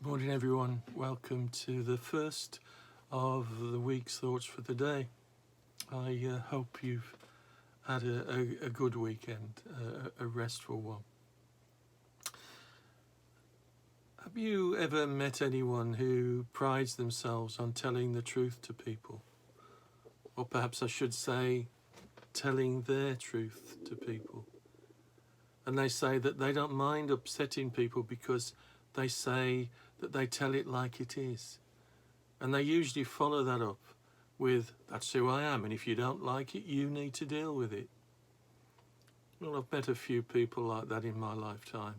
Morning, everyone. Welcome to the first of the week's thoughts for the day. I hope you've had a good weekend, a restful one. Have you ever met anyone who prides themselves on telling the truth to people? Or perhaps I should say, telling their truth to people. And they say that they don't mind upsetting people because they say that they tell it like it is. And they usually follow that up with, that's who I am, and if you don't like it, you need to deal with it. Well, I've met a few people like that in my lifetime,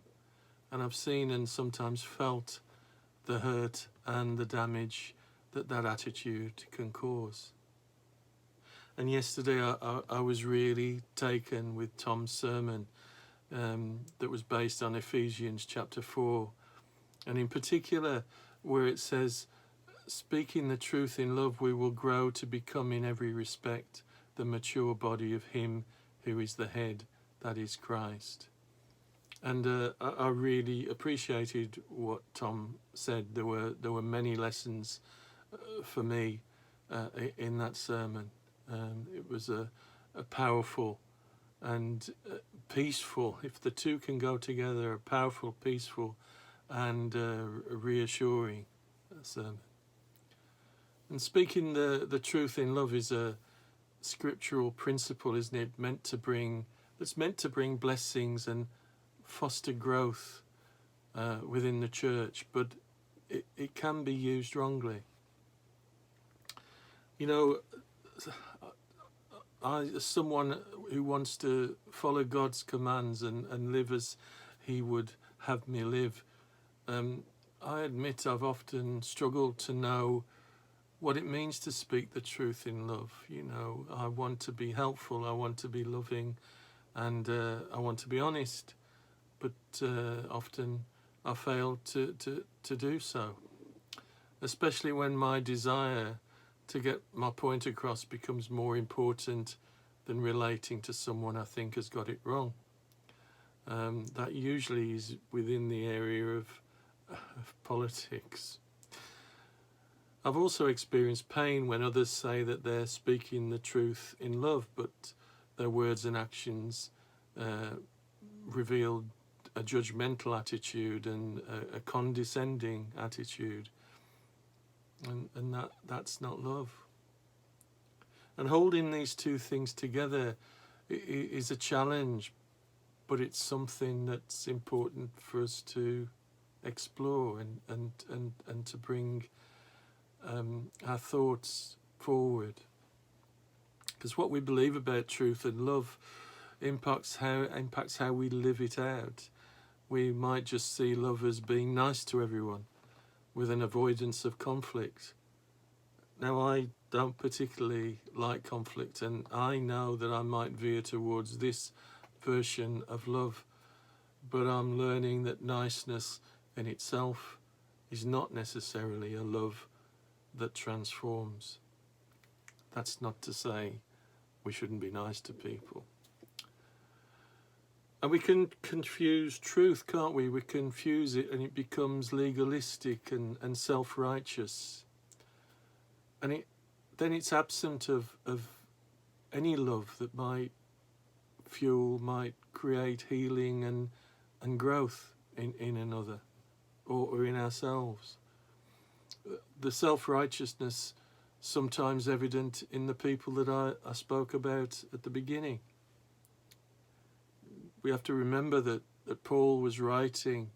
and I've seen and sometimes felt the hurt and the damage that attitude can cause. And yesterday I was really taken with Tom's sermon that was based on Ephesians chapter 4, and in particular where it says, speaking the truth in love, we will grow to become in every respect the mature body of him who is the head, that is Christ. And I really appreciated what Tom said. There were many lessons for me in that sermon. It was a powerful and peaceful, if the two can go together, a powerful, peaceful and reassuring sermon. And speaking the truth in love is a scriptural principle, isn't it? It's meant to bring blessings and foster growth within the church, but it can be used wrongly. You know, as someone who wants to follow God's commands and live as he would have me live, I admit I've often struggled to know what it means to speak the truth in love. You know, I want to be helpful, I want to be loving, and I want to be honest, but often I fail to do so, especially when my desire to get my point across becomes more important than relating to someone I think has got it wrong. That usually is within the area of politics. I've also experienced pain when others say that they're speaking the truth in love, but their words and actions reveal a judgmental attitude and a condescending attitude, and that's not love. And holding these two things together is a challenge, but it's something that's important for us to explore and to bring our thoughts forward, because what we believe about truth and love impacts how we live it out. We might just see love as being nice to everyone with an avoidance of conflict. Now, I don't particularly like conflict, and I know that I might veer towards this version of love, but I'm learning that niceness in itself is not necessarily a love that transforms. That's not to say we shouldn't be nice to people. And we can confuse truth, can't we? We confuse it and it becomes legalistic and self-righteous. And then it's absent of any love that might create healing and growth in another or in ourselves. The self-righteousness sometimes evident in the people that I spoke about at the beginning. We have to remember that Paul was writing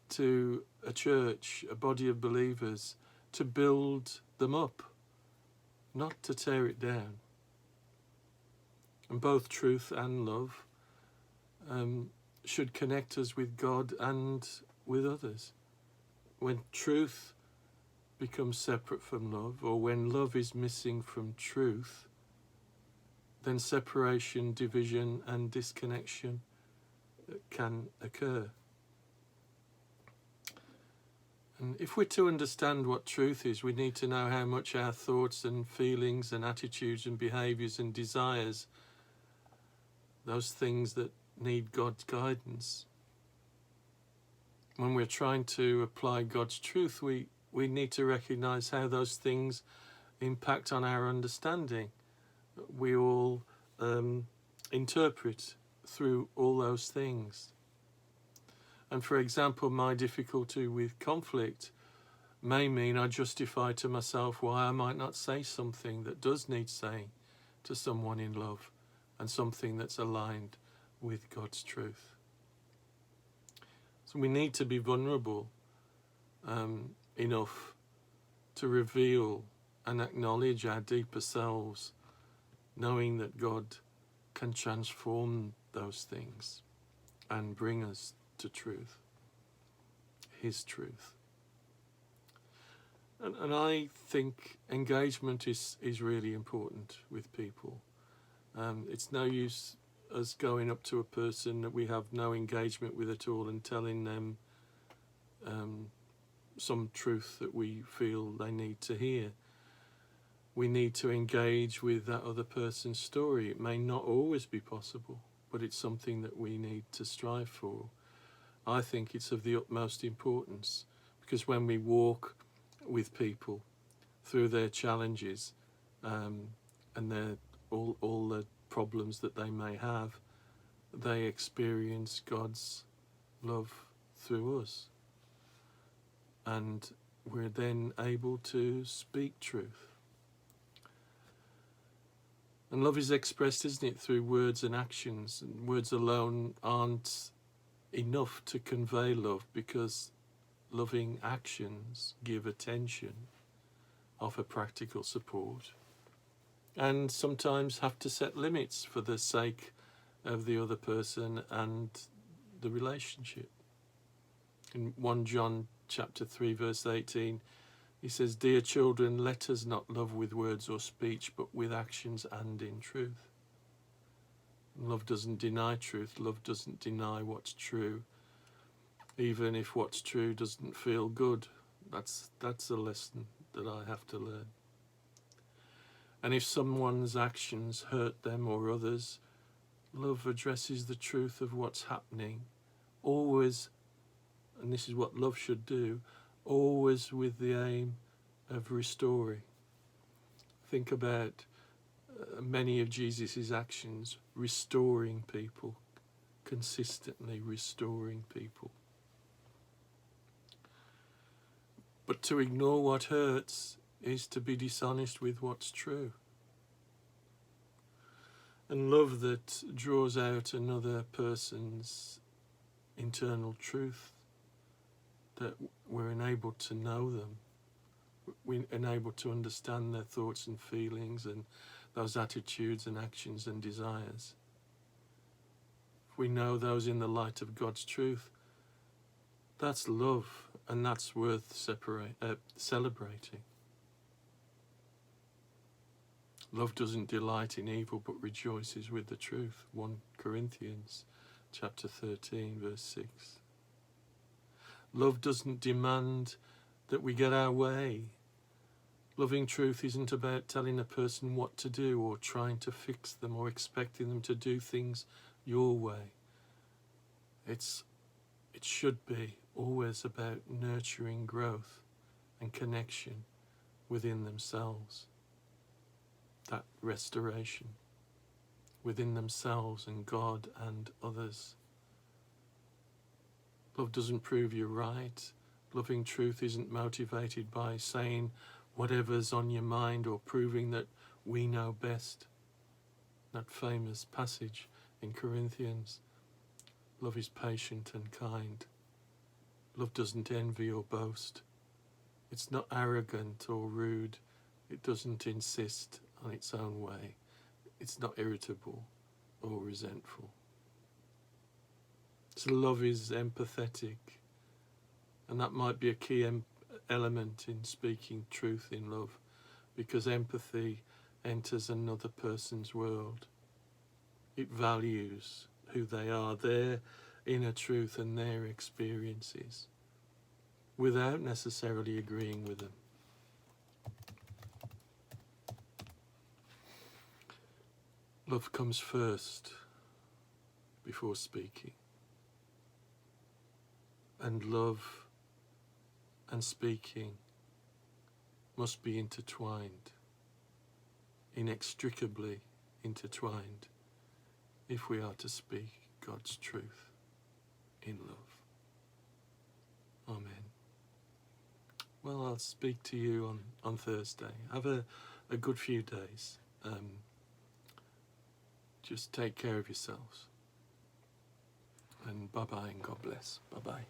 to a church, a body of believers, to build them up, not to tear it down. And both truth and love should connect us with God and with others. When truth becomes separate from love, or when love is missing from truth, then separation, division and disconnection can occur. And if we're to understand what truth is, we need to know how much our thoughts and feelings and attitudes and behaviours and desires, those things that need God's guidance, when we're trying to apply God's truth, we need to recognize how those things impact on our understanding. We all interpret through all those things. And for example, my difficulty with conflict may mean I justify to myself why I might not say something that does need saying to someone in love, and something that's aligned with God's truth. So we need to be vulnerable enough to reveal and acknowledge our deeper selves, knowing that God can transform those things and bring us to truth, His truth. And I think engagement is really important with people. It's no use us going up to a person that we have no engagement with at all and telling them some truth that we feel they need to hear. We need to engage with that other person's story. It may not always be possible, but it's something that we need to strive for. I think it's of the utmost importance, because when we walk with people through their challenges and their all the problems that they may have, they experience God's love through us, and we're then able to speak truth. And love is expressed, isn't it, through words and actions, and words alone aren't enough to convey love, because loving actions give attention, offer practical support, and sometimes have to set limits for the sake of the other person and the relationship. In 1 John chapter 3 verse 18, he says, "Dear children, let us not love with words or speech, but with actions and in truth." Love doesn't deny truth. Love doesn't deny what's true, even if what's true doesn't feel good. That's a lesson that I have to learn. And if someone's actions hurt them or others, love addresses the truth of what's happening, always, and this is what love should do, always with the aim of restoring. Think about many of Jesus' actions, restoring people, consistently restoring people. But to ignore what hurts is to be dishonest with what's true. And love that draws out another person's internal truth, that we're enabled to know them, we're enabled to understand their thoughts and feelings and those attitudes and actions and desires. If we know those in the light of God's truth, that's love, and that's worth celebrating. Love doesn't delight in evil, but rejoices with the truth. 1 Corinthians chapter 13, verse 6. Love doesn't demand that we get our way. Loving truth isn't about telling a person what to do or trying to fix them or expecting them to do things your way. It should be always about nurturing growth and connection within themselves. That restoration within themselves and God and others. Love doesn't prove you're right. Loving truth isn't motivated by saying whatever's on your mind or proving that we know best. That famous passage in Corinthians. Love is patient and kind. Love doesn't envy or boast. It's not arrogant or rude. It doesn't insist on its own way. It's not irritable or resentful. So love is empathetic, and that might be a key element in speaking truth in love, because empathy enters another person's world. It values who they are, their inner truth and their experiences, without necessarily agreeing with them. Love comes first before speaking. and love and speaking must be intertwined, inextricably intertwined, if we are to speak God's truth in love. Amen. Well, I'll speak to you on Thursday. Have a good few days. Just take care of yourselves. And bye-bye and God bless. Bye-bye.